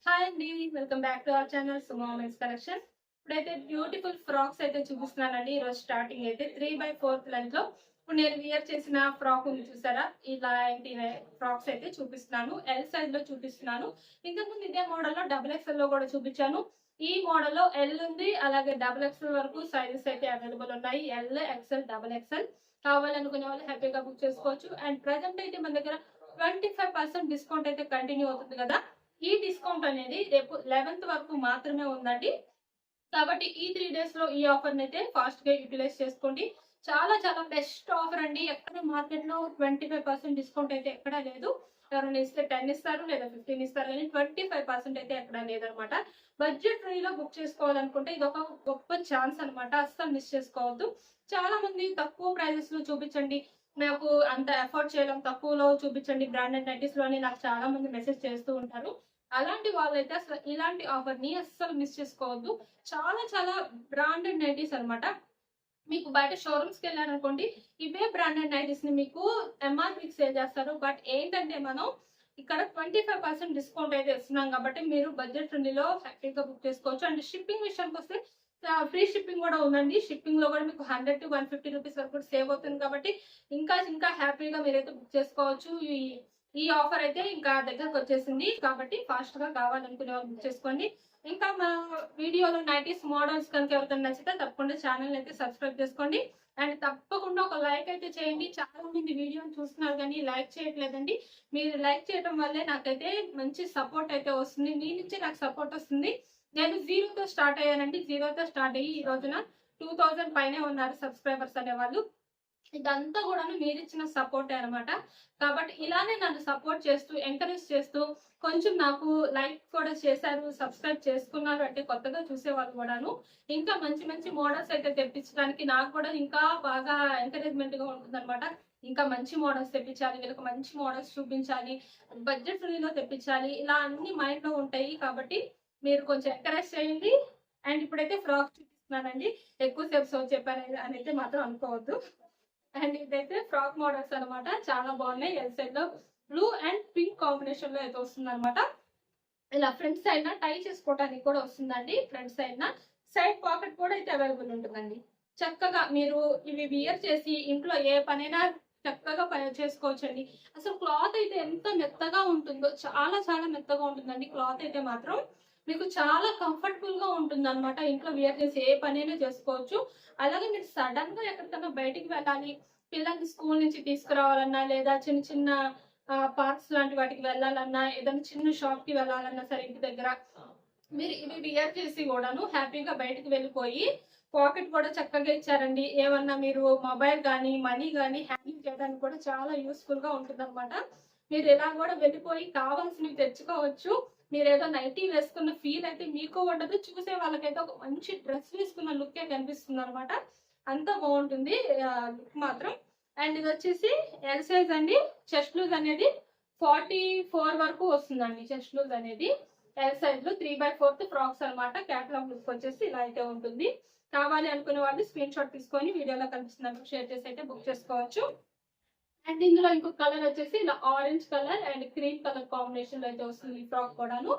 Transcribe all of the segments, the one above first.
Hi అండి, welcome back to our channel Suma women's collection. ఇప్పుడైతే beautiful frocks అయితే చూపిస్తున్నానండి. ఈరోజు స్టార్టింగ్ అయితే 3/4 లెంత్ లో ఇప్పుడు నేను వియర్ చేసిన ఫ్రాక్ ఉంది చూసారా, ఇలాంటి ఫ్రాక్స్ అయితే చూపిస్తున్నాను. ఎల్ సైజ్ లో చూపిస్తున్నాను. ఇంతకుముందు ఇదే మోడల్ లో XXL లో కూడా చూపించాను. ఈ మోడల్ లో ఎల్ ఉంది, అలాగే XXL వరకు సైజెస్ అయితే అవైలబుల్ ఉన్నాయి. ఎల్, XL, XXL కావాలనుకునే వాళ్ళు హ్యాపీగా బుక్ చేసుకోవచ్చు. అండ్ ప్రెసెంట్ అయితే మన దగ్గర 25% డిస్కౌంట్ అయితే కంటిన్యూ అవుతుంది కదా. ఈ డిస్కౌంట్ అనేది రేపు 11th వరకు మాత్రమే ఉందండి. కాబట్టి ఈ 3 days లో ఈ ఆఫర్ అయితే ఫాస్ట్ గా యూటిలైజ్ చేసుకోండి. చాలా చాలా బెస్ట్ ఆఫర్ అండి. ఎక్కడ మార్కెట్ లో 25% డిస్కౌంట్ అయితే ఎక్కడా లేదు. ఎవరైనా ఇస్తే 10 ఇస్తారు, లేదా 15 ఇస్తారు, కానీ 25% అయితే ఎక్కడా లేదనమాట. బడ్జెట్ ఫ్రీలో బుక్ చేసుకోవాలనుకుంటే ఇది ఒక గొప్ప ఛాన్స్ అనమాట. అస్సలు మిస్ చేసుకోవద్దు. చాలా మంది తక్కువ ప్రైజెస్ లో చూపించండి, నాకు అంత ఎఫోర్డ్ చేయలేం, తక్కువలో చూపించండి బ్రాండెడ్ నైటీస్ లో అని నాకు చాలా మంది మెసేజ్ చేస్తూ ఉంటారు. అలాంటి వాళ్ళైతే అసలు ఇలాంటి ఆఫర్ ని అస్సలు మిస్ చేసుకోవద్దు. చాలా చాలా బ్రాండెడ్ నైటీస్ అనమాట. మీకు బయట షోరూమ్స్ కి వెళ్ళారనుకోండి, ఇవే బ్రాండెడ్ నైటీస్ ని మీకు ఎంఆర్పీకి సేల్ చేస్తారు. బట్ ఏంటంటే మనం ఇక్కడ 25% డిస్కౌంట్ అయితే ఇస్తున్నాం కాబట్టి మీరు బడ్జెట్ ఫ్రెండ్లీలో హ్యాపీగా బుక్ చేసుకోవచ్చు. అండ్ షిప్పింగ్ విషయానికి వస్తే ఫ్రీ షిప్పింగ్ కూడా ఉందండి. షిప్పింగ్ లో కూడా మీకు 100 to 150 రూపీస్ వరకు సేవ్ అవుతుంది కాబట్టి ఇంకా ఇంకా హ్యాపీగా మీరైతే బుక్ చేసుకోవచ్చు. ఈ ఆఫర్ అయితే ఇంకా దగ్గరకు వచ్చేసింది కాబట్టి ఫాస్ట్ గా కావాలనుకునే వాళ్ళు బుక్ చేసుకోండి. ఇంకా మా వీడియోలో నైటీస్ మోడల్స్ కనుక ఎవరికైనా నచ్చితే తప్పకుండా ఛానల్ అయితే సబ్స్క్రైబ్ చేసుకోండి. అండ్ తప్పకుండా ఒక లైక్ అయితే చేయండి. చాలా మంది వీడియోని చూస్తున్నారు కానీ లైక్ చేయట్లేదండి. మీరు లైక్ చేయడం వల్లే నాకైతే మంచి సపోర్ట్ అయితే వస్తుంది. మీ నుంచి నాకు సపోర్ట్ వస్తుంది. నేను 0తో స్టార్ట్ అయ్యానండి. 0తో స్టార్ట్ అయ్యి ఈ రోజున 2000 పైనే ఉన్నారు సబ్స్క్రైబర్స్ అనేవాళ్ళు. ఇదంతా కూడా మీరు ఇచ్చిన సపోర్ట్ అనమాట. కాబట్టి ఇలానే నన్ను సపోర్ట్ చేస్తూ ఎంకరేజ్ చేస్తూ కొంచెం నాకు లైక్ కూడా చేశారు, సబ్స్క్రైబ్ చేసుకున్నారు అంటే కొత్తగా చూసేవాళ్ళు కూడాను ఇంకా మంచి మంచి మోడల్స్ అయితే తెప్పించడానికి నాకు కూడా ఇంకా బాగా ఎంకరేజ్మెంట్ గా ఉంటుంది అనమాట. ఇంకా మంచి మోడల్స్ తెప్పించాలి, వీళ్ళకి మంచి మోడల్స్ చూపించాలి, బడ్జెట్ ఫ్రీలో తెప్పించాలి, ఇలా అన్ని మైండ్ లో ఉంటాయి. కాబట్టి మీరు కొంచెం ఎంకరేజ్ చేయండి. అండ్ ఇప్పుడైతే ఫ్రాక్ చూపిస్తున్నానండి. ఎక్కువసేపు సో చెప్పాను అని అయితే మాత్రం అనుకోవద్దు. అండ్ ఇదైతే ఫ్రాక్ మోడల్స్ అనమాట. చాలా బాగున్నాయి. ఎల్ సైడ్ లో బ్లూ అండ్ పింక్ కాంబినేషన్ లో అయితే వస్తుంది అనమాట. ఇలా ఫ్రంట్ సైడ్ టై చేసుకోవడానికి కూడా వస్తుందండి. ఫ్రంట్ సైడ్ సైడ్ పాకెట్ కూడా అయితే అవైలబుల్ ఉంటుందండి. చక్కగా మీరు ఇవి వియర్ చేసి ఇంట్లో ఏ పనైనా చక్కగా చేసుకోవచ్చండి. అసలు క్లాత్ అయితే ఎంత మెత్తగా ఉంటుందో, చాలా చాలా మెత్తగా ఉంటుందండి. క్లాత్ అయితే మాత్రం మీకు చాలా కంఫర్టబుల్ గా ఉంటుంది అనమాట. ఇంట్లో వియర్ చేసి ఏ పనైనా చేసుకోవచ్చు. అలాగే మీరు సడన్ గా ఎక్కడికైనా బయటికి వెళ్ళాలి, పిల్లల్ని స్కూల్ నుంచి తీసుకురావాలన్నా, లేదా చిన్న చిన్న పార్క్స్ లాంటి వాటికి వెళ్ళాలన్నా, ఏదైనా చిన్న షాప్ కి వెళ్ళాలన్నా సరే ఇంటి దగ్గర మీరు ఇవి వియర్ చేసి కూడాను హ్యాపీగా బయటికి వెళ్ళిపోయి పాకెట్ కూడా చక్కగా ఇచ్చారండి. ఏమన్నా మీరు మొబైల్ కానీ మనీ కానీ హ్యాండిల్ చేయడానికి కూడా చాలా యూస్ఫుల్ గా ఉంటుంది అనమాట. మీరు ఇలా కూడా వెళ్ళిపోయి కావాల్సినవి తెచ్చుకోవచ్చు. మీరు ఏదో నైటీ వేసుకున్న ఫీల్ అయితే మీకు ఉండదు. చూసే వాళ్ళకైతే ఒక మంచి డ్రెస్ వేసుకున్న లుక్ కనిపిస్తుంది అనమాట. అంతా బాగుంటుంది లుక్ మాత్రం. అండ్ ఇది వచ్చేసి ఎల్ సైజ్ అండి. చెస్ట్ లూజ్ అనేది 44 వరకు వస్తుందండి. చెస్ట్ లూజ్ అనేది ఎల్ సైజ్ లో 3/4 ఫ్రాక్స్ అనమాట. క్యాటలాగ్ లుక్ వచ్చేసి ఇలా అయితే ఉంటుంది. కావాలి అనుకునే వాళ్ళు స్క్రీన్ షాట్ తీసుకొని వీడియోలో కనిపిస్తున్నట్టు షేర్ చేసి అయితే బుక్ చేసుకోవచ్చు. అండ్ ఇందులో ఇంకొక కలర్ వచ్చేసి ఇలా orange colour and cream colour combination లో అయితే వస్తుంది. ఈ ఫ్రాక్ కూడాను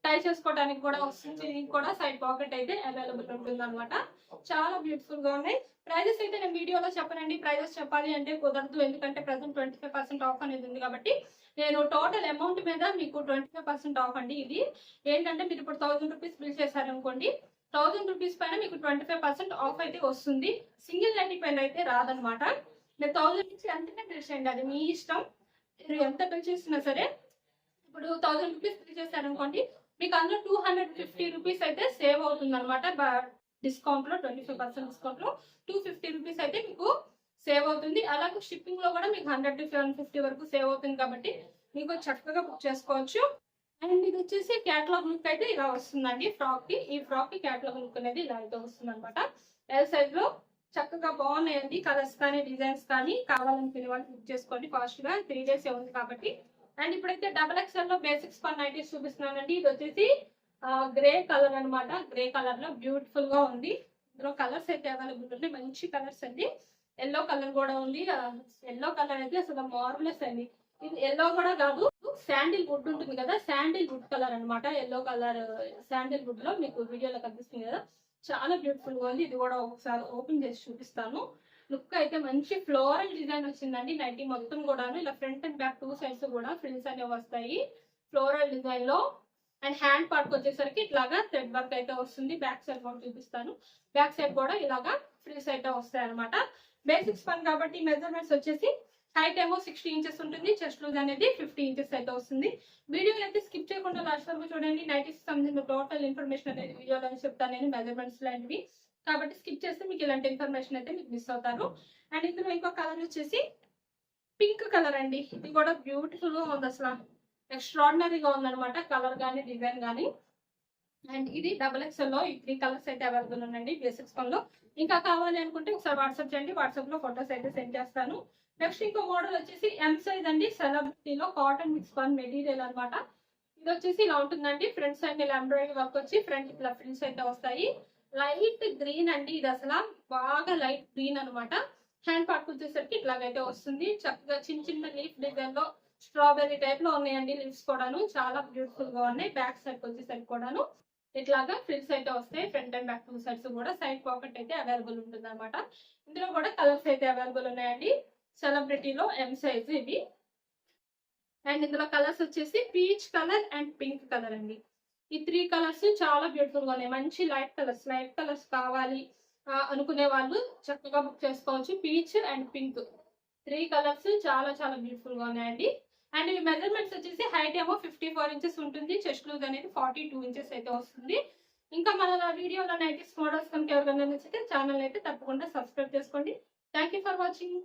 టై చేసుకోవడానికి కూడా వస్తుంది. దీనికి కూడా సైడ్ పాకెట్ అయితే అవైలబుల్ ఉంటుంది అనమాట. చాలా బ్యూటిఫుల్ గా ఉన్నాయి. ప్రైజెస్ అయితే నేను వీడియోలో చెప్పనండి. ప్రైజెస్ చెప్పాలి అంటే కుదరదు, ఎందుకంటే ప్రెసెంట్ 25% ఆఫ్ అనేది ఉంది కాబట్టి. నేను టోటల్ అమౌంట్ మీద మీకు 25% ఆఫ్ అండి. ఇది ఏంటంటే మీరు ఇప్పుడు 1000 రూపీస్ బిల్ చేశారనుకోండి, 1000 రూపీస్ పైన మీకు 25% ఆఫ్ అయితే వస్తుంది. సింగిల్ నైటీ పైన అయితే రాదనమాట. మీరు 1000 నుంచి ఎంతనే బిల్ చేయండి, అది మీ ఇష్టం. మీరు ఎంత బిల్ చేసినా సరే ఇప్పుడు 1000 రూపీస్ బిల్ చేశారనుకోండి, మీకు అందులో 250 రూపీస్ అయితే సేవ్ అవుతుంది అనమాట. డిస్కౌంట్ లో 25% డిస్కౌంట్ లో 250 రూపీస్ అయితే మీకు సేవ్ అవుతుంది. అలాగే షిప్పింగ్ లో కూడా మీకు 100 to 750 వరకు సేవ్ అవుతుంది కాబట్టి మీకు చక్కగా బుక్ చేసుకోవచ్చు. అండ్ ఇది వచ్చేసి క్యాటలాగ్ లుక్ అయితే ఇలా వస్తుందండి. ఈ ఫ్రాక్ కి క్యాటలాగ్ లుక్ అనేది ఇలా అయితే వస్తుంది అనమాట. ఎల్ సైజ్ లో చక్కగా బాగున్నాయండి. కలర్స్ కానీ డిజైన్స్ కానీ కావాలనుకునే వాళ్ళు బుక్ చేసుకోండి ఫాస్ట్ గా. 3 days ఉంది కాబట్టి. అండ్ ఇప్పుడైతే XXL లో బేసిక్స్ ఫర్ నైటీస్ చూపిస్తున్నానండి. ఇది వచ్చేసి గ్రే కలర్ అనమాట. గ్రే కలర్ లో బ్యూటిఫుల్ గా ఉంది. ఇందులో కలర్స్ అయితే అవైలబుల్ ఉంది, మంచి కలర్స్ అండి. ఎల్లో కలర్ కూడా ఉంది. ఎల్లో కలర్ అయితే అసలు మార్వెలస్ అండి. ఇది ఎల్లో కూడా కాదు, శాండిల్ వుడ్ ఉంటుంది కదా, శాండిల్ వుడ్ కలర్ అన్నమాట. ఎల్లో కలర్ శాండిల్ వుడ్ లో మీకు వీడియోలో కనిపిస్తుంది కదా, చాలా బ్యూటిఫుల్ గా ఉంది. ఇది కూడా ఒకసారి ఓపెన్ చేసి చూపిస్తాను. లుక్ అయితే మంచి ఫ్లోరల్ డిజైన్ వచ్చిందండి. నైటీ మొత్తం కూడాను ఇలా front and back two sides కూడా ఫ్రిల్స్ అనేవి వస్తాయి ఫ్లోరల్ డిజైన్ లో. అండ్ హ్యాండ్ పార్ట్ వచ్చేసరికి ఇట్లాగా థ్రెడ్ వర్క్ అయితే వస్తుంది. బ్యాక్ సైడ్ కూడా చూపిస్తాను. బ్యాక్ సైడ్ కూడా ఇలాగా ఫ్రిల్స్ అయితే వస్తాయి అనమాట. బేసిక్స్ పని కాబట్టి మెజర్మెంట్స్ వచ్చేసి హైట్ ఏమో 60 ఇంచెస్ ఉంటుంది, చెస్ట్ లూజ్ అనేది 50 ఇంచెస్ అయితే వస్తుంది. వీడియో అయితే స్కిప్ చేయకుండా లాస్ట్ వరకు చూడండి. నైటీస్ సంబంధించిన టోటల్ ఇన్ఫర్మేషన్ అనేది వీడియోలో చెప్తాను నేను, మెజర్మెంట్స్ లాంటివి. కాబట్టి స్కిప్ చేస్తే మీకు ఇలాంటి ఇన్ఫర్మేషన్ అయితే మీకు మిస్ అవుతారు. అండ్ ఇందులో ఇంకో కలర్ వచ్చేసి పింక్ కలర్ అండి. ఇది కూడా బ్యూటిఫుల్ గా ఉంది, అసలు ఎక్స్ట్రాడినరీగా ఉందన్నమాట కలర్ కానీ డిజైన్ కానీ. అండ్ ఇది XXL లో ఈ 3 కలర్స్ అయితే అవైలబుల్ ఉన్నాయండి బేసిక్స్ లో. ఇంకా కావాలి అనుకుంటే ఒకసారి వాట్సాప్ చేయండి, వాట్సాప్ లో ఫొటోస్ అయితే సెండ్ చేస్తాను. నెక్స్ట్ ఇంకో మోడల్ వచ్చేసి ఎం సైజ్ అండి. సెలబ్రిటీలో కాటన్ మిక్స్ వన్ మెటీరియల్ అనమాట. ఇది వచ్చేసి ఇలా ఉంటుందండి. ఫ్రంట్ సైడ్ ఇలా ఎంబ్రాయిడరీ వర్క్ వచ్చి ఫ్రంట్ ఇట్లా ఫ్రిల్స్ అయితే వస్తాయి. లైట్ గ్రీన్ అండి, ఇది అసలు బాగా లైట్ గ్రీన్ అనమాట. హ్యాండ్ పార్ట్ వచ్చేసరికి ఇట్లాగైతే వస్తుంది. చక్కగా చిన్న చిన్న లీఫ్ డిజైన్ లో స్ట్రాబెర్రీ టైప్ లో ఉన్నాయండి లీవ్స్ కూడాను, చాలా బ్యూటిఫుల్ గా ఉన్నాయి. బ్యాక్ సైడ్ వచ్చేసరికి కూడాను ఇట్లాగా ఫ్రిల్స్ అయితే వస్తాయి. Front and back two sides కూడా సైడ్ పాకెట్ అయితే అవైలబుల్ ఉంటుంది అనమాట. ఇందులో కూడా కలర్స్ అయితే అవైలబుల్ ఉన్నాయండి. సెలబ్రిటీలో ఎం సైజ్ ఇది. అండ్ ఇందులో కలర్స్ వచ్చేసి peach colour and pink colour అండి. ఈ 3 కలర్స్ చాలా బ్యూటిఫుల్ గా ఉన్నాయి. మంచి లైట్ కలర్స్ కావాలి అనుకునే వాళ్ళు చక్కగా బుక్ చేసుకోవచ్చు. పీచ్ అండ్ పింక్ 3 కలర్స్ చాలా చాలా బ్యూటిఫుల్ గా ఉన్నాయండి. అండ్ ఈ మెజర్మెంట్స్ వచ్చేసి హైట్ ఏమో 54 ఇంచెస్ ఉంటుంది, చెస్ట్ లూజ్ అనేది 42 ఇంచెస్ అయితే వస్తుంది. ఇంకా మన వీడియోలో నైటీస్ మోడల్స్ కనుక ఎవరికైనా నచ్చితే ఛానల్ అయితే తప్పకుండా సబ్స్క్రైబ్ చేసుకోండి. Thank you for watching.